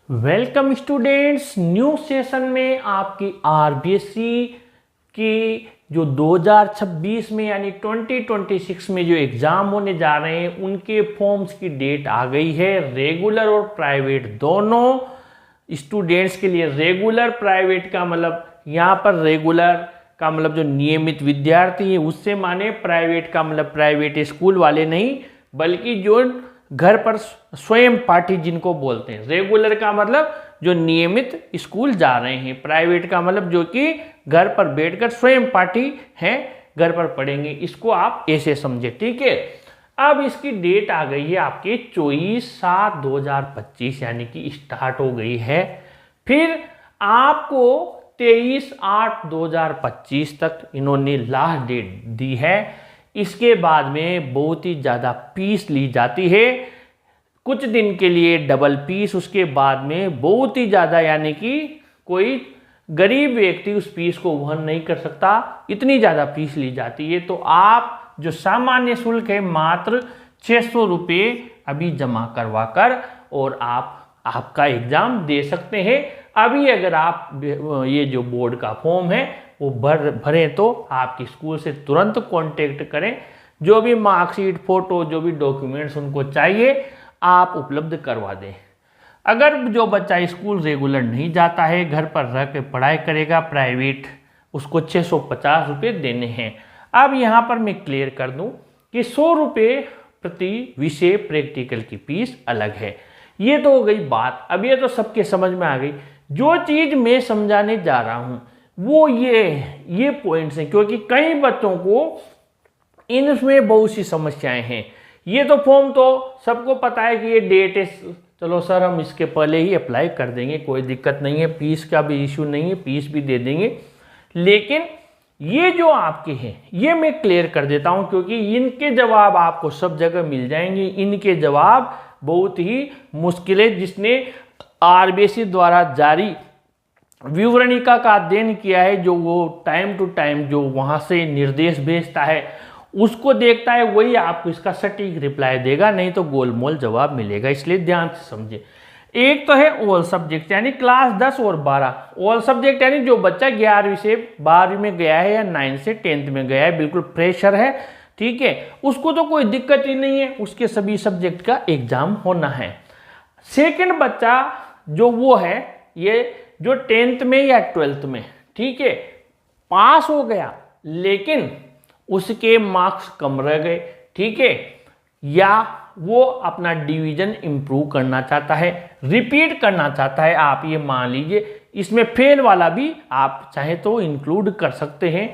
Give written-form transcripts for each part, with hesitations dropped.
Welcome students, new session में आपकी RBSC की जो 2026 में यानी 2026 में जो एग्ज़ाम होने जा रहे हैं उनके फॉर्म्स की डेट आ गई है। रेगुलर और प्राइवेट दोनों स्टूडेंट्स के लिए। रेगुलर प्राइवेट का मतलब यहाँ पर रेगुलर का मतलब जो नियमित विद्यार्थी है उससे माने, प्राइवेट का मतलब प्राइवेट स्कूल वाले नहीं बल्कि जो घर पर स्वयं पाठी जिनको बोलते हैं। रेगुलर का मतलब जो नियमित स्कूल जा रहे हैं, प्राइवेट का मतलब जो कि घर पर बैठकर स्वयं पाठी हैं, घर पर पढ़ेंगे। इसको आप ऐसे समझे, ठीक है। अब इसकी डेट आ गई है आपके 24/7/2025 यानी कि स्टार्ट हो गई है। फिर आपको 23/8/2025 तक इन्होंने लास्ट डेट दी है। इसके बाद में बहुत ही ज़्यादा फीस ली जाती है, कुछ दिन के लिए डबल फीस, उसके बाद में बहुत ही ज़्यादा यानी कि कोई गरीब व्यक्ति उस फीस को वहन नहीं कर सकता, इतनी ज़्यादा फीस ली जाती है। तो आप जो सामान्य शुल्क है मात्र 600 रुपये अभी जमा करवा कर और आपका एग्ज़ाम दे सकते हैं। अभी अगर आप ये जो बोर्ड का फॉर्म है वो भरें तो आपके स्कूल से तुरंत कांटेक्ट करें। जो भी मार्कशीट, फोटो, जो भी डॉक्यूमेंट्स उनको चाहिए आप उपलब्ध करवा दें। अगर जो बच्चा स्कूल रेगुलर नहीं जाता है, घर पर रह के पढ़ाई करेगा प्राइवेट, उसको 650 रुपये देने हैं। अब यहाँ पर मैं क्लियर कर दूँ कि 100 रुपये प्रति विषय प्रैक्टिकल की फीस अलग है। ये तो हो गई बात। अब ये तो सबके समझ में आ गई। जो चीज़ मैं समझाने जा रहा हूँ वो ये पॉइंट्स हैं, क्योंकि कई बच्चों को इनमें बहुत सी समस्याएं हैं। ये तो फॉर्म तो सबको पता है कि ये डेट है, चलो सर हम इसके पहले ही अप्लाई कर देंगे, कोई दिक्कत नहीं है, फीस का भी इशू नहीं है, फीस भी दे देंगे। लेकिन ये जो आपके हैं ये मैं क्लियर कर देता हूँ, क्योंकि इनके जवाब आपको सब जगह मिल जाएंगे। इनके जवाब बहुत ही मुश्किल है। जिसने आरबीएससी द्वारा जारी विवरणिका का अध्ययन किया है, जो वो टाइम टू टाइम जो वहाँ से निर्देश भेजता है उसको देखता है, वही आपको इसका सटीक रिप्लाई देगा, नहीं तो गोलमोल जवाब मिलेगा। इसलिए ध्यान से समझे। एक तो है ऑल सब्जेक्ट यानी क्लास 10 और 12। ऑल सब्जेक्ट यानी जो बच्चा 11वीं से 12वीं में गया है या 9 से 10th में गया है, बिल्कुल फ्रेशर है, ठीक है, उसको तो कोई दिक्कत ही नहीं है, उसके सभी सब्जेक्ट का एग्जाम होना है। सेकेंड बच्चा जो वो है, ये जो 10th में या 12th में, ठीक है, पास हो गया लेकिन उसके मार्क्स कम रह गए, ठीक है, या वो अपना डिवीजन इंप्रूव करना चाहता है, रिपीट करना चाहता है, आप ये मान लीजिए। इसमें फेल वाला भी आप चाहे तो इंक्लूड कर सकते हैं,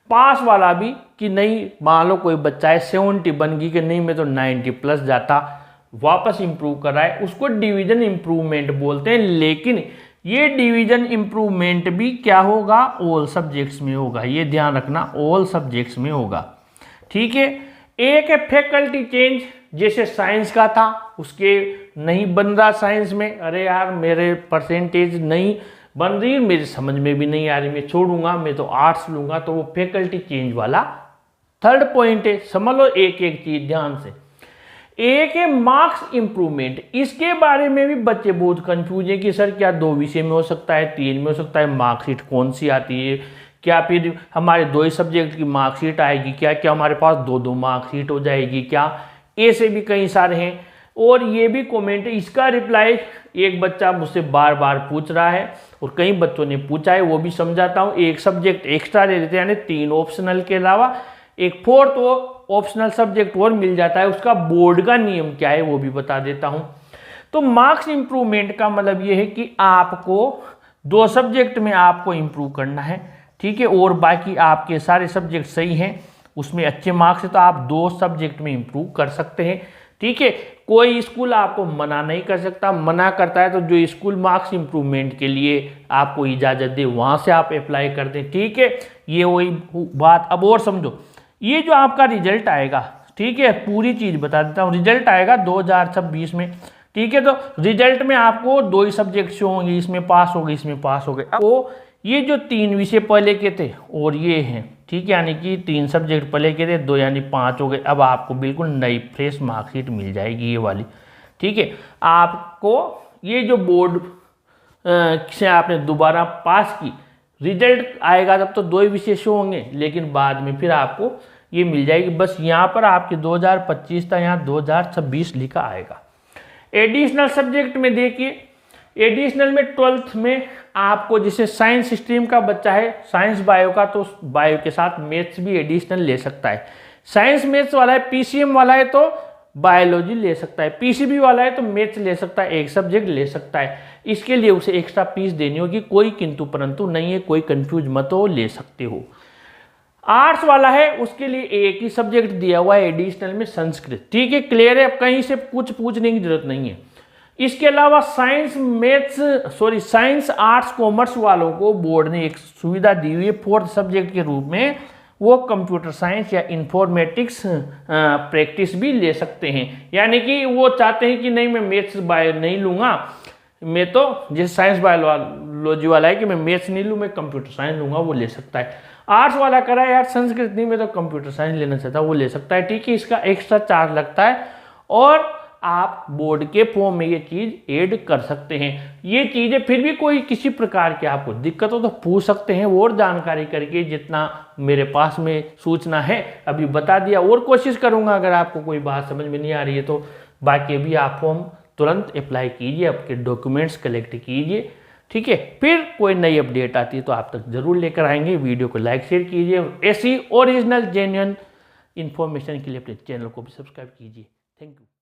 पास वाला भी कि नहीं, मान लो कोई बच्चा है 70 बन गई कि नहीं मैं तो 90 प्लस जाता, वापस इंप्रूव कर रहा है, उसको डिवीजन इंप्रूवमेंट बोलते हैं। लेकिन ये डिवीजन इंप्रूवमेंट भी क्या होगा, ऑल सब्जेक्ट्स में होगा। ये ध्यान रखना, ऑल सब्जेक्ट्स में होगा, ठीक है। एक है फैकल्टी चेंज, जैसे साइंस का था उसके नहीं बन रहा साइंस में, अरे यार मेरे परसेंटेज नहीं बन रही, मेरी समझ में भी नहीं आ रही, मैं छोड़ूंगा, मैं तो आर्ट्स लूंगा, तो वो फैकल्टी चेंज वाला थर्ड पॉइंट है। समझ लो एक एक चीज ध्यान से। एक है मार्क्स इंप्रूवमेंट, इसके बारे में भी बच्चे बहुत कंफ्यूज है कि सर क्या 2 विषय में हो सकता है, 3 में हो सकता है, मार्कशीट कौन सी आती है, क्या फिर हमारे 2 ही सब्जेक्ट की मार्कशीट आएगी क्या, क्या हमारे पास 2-2 मार्कशीट हो जाएगी क्या, ऐसे भी कई सारे हैं। और ये भी कमेंट है, इसका रिप्लाई एक बच्चा मुझसे बार बार पूछ रहा है और कई बच्चों ने पूछा है, वो भी समझाता हूँ। एक सब्जेक्ट एक्स्ट्रा दे देते हैं, यानी 3 ऑप्शनल के अलावा एक 4th ऑप्शनल सब्जेक्ट और मिल जाता है, उसका बोर्ड का नियम क्या है वो भी बता देता हूं। तो मार्क्स इंप्रूवमेंट का मतलब ये है कि आपको 2 सब्जेक्ट में आपको इंप्रूव करना है, ठीक है, और बाकी आपके सारे सब्जेक्ट सही हैं, उसमें अच्छे मार्क्स है तो आप 2 सब्जेक्ट में इंप्रूव कर सकते हैं, ठीक है। कोई स्कूल आपको मना नहीं कर सकता, मना करता है तो जो स्कूल मार्क्स इंप्रूवमेंट के लिए आपको इजाज़त दे वहाँ से आप अप्लाई कर दें, ठीक है। ये वही बात। अब और समझो, ये जो आपका रिजल्ट आएगा, ठीक है, पूरी चीज बता देता हूँ। रिजल्ट आएगा 2026 में, ठीक है, तो रिजल्ट में आपको 2 ही सब्जेक्ट शो होंगे, इसमें पास हो गए, इसमें पास हो गए। अब ये जो 3 विषय पहले के थे और ये हैं, ठीक है, यानी कि 3 सब्जेक्ट पहले के थे, 2 यानी 5 हो गए। अब आपको बिल्कुल नई फ्रेश मार्कशीट मिल जाएगी ये वाली, ठीक है। आपको ये जो बोर्ड से आपने दोबारा पास की, रिजल्ट आएगा तब तो 2 ही विषय शो होंगे, लेकिन बाद में फिर आपको ये मिल जाएगी। बस यहाँ पर आपके 2025 था, यहाँ 2026 लिखा आएगा। एडिशनल सब्जेक्ट में देखिए, एडिशनल में 12th में आपको जैसे साइंस स्ट्रीम का बच्चा है, साइंस बायो का, तो बायो के साथ मैथ्स भी एडिशनल ले सकता है। साइंस मैथ्स वाला है, पीसीएम वाला है तो बायोलॉजी ले सकता है, पीसीबी वाला है तो मैथ्स ले सकता है, एक सब्जेक्ट ले सकता है। इसके लिए उसे एक्स्ट्रा फीस देनी होगी, कोई किंतु परंतु नहीं है, कोई कंफ्यूज मत हो, ले सकते हो। आर्ट्स वाला है उसके लिए एक ही सब्जेक्ट दिया हुआ है एडिशनल में, संस्कृत। ठीक है, क्लियर है, कहीं से कुछ पूछने की जरूरत नहीं है। इसके अलावा साइंस आर्ट्स कॉमर्स वालों को बोर्ड ने एक सुविधा दी हुई है 4th सब्जेक्ट के रूप में, वो कंप्यूटर साइंस या इंफॉर्मेटिक्स प्रैक्टिस भी ले सकते हैं। यानी कि वो चाहते हैं कि नहीं मैं मैथ्स बायो नहीं लूँगा, मैं तो जैसे साइंस बायोलॉजी वाला है कि मैं मैथ्स नहीं लूँ, मैं कंप्यूटर साइंस लूँगा, वो ले सकता है। आर्ट्स वाला करा यार संस्कृत नहीं, मैं तो कंप्यूटर साइंस लेना चाहता हूँ, वो ले सकता है। ठीक है, इसका एक्स्ट्रा चार्ज लगता है और आप बोर्ड के फॉर्म में ये चीज़ ऐड कर सकते हैं। ये चीज़ें फिर भी कोई किसी प्रकार की आपको दिक्कत हो तो पूछ सकते हैं, और जानकारी करके जितना मेरे पास में सूचना है अभी बता दिया, और कोशिश करूंगा अगर आपको कोई बात समझ में नहीं आ रही है तो बाकी भी आप फॉर्म तुरंत अप्लाई कीजिए, आपके डॉक्यूमेंट्स कलेक्ट कीजिए। ठीक है, फिर कोई नई अपडेट आती है तो आप तक जरूर लेकर आएंगे। वीडियो को लाइक शेयर कीजिए, ऐसी ओरिजिनल जेन्युइन इन्फॉर्मेशन के लिए अपने चैनल को भी सब्सक्राइब कीजिए। Thank you.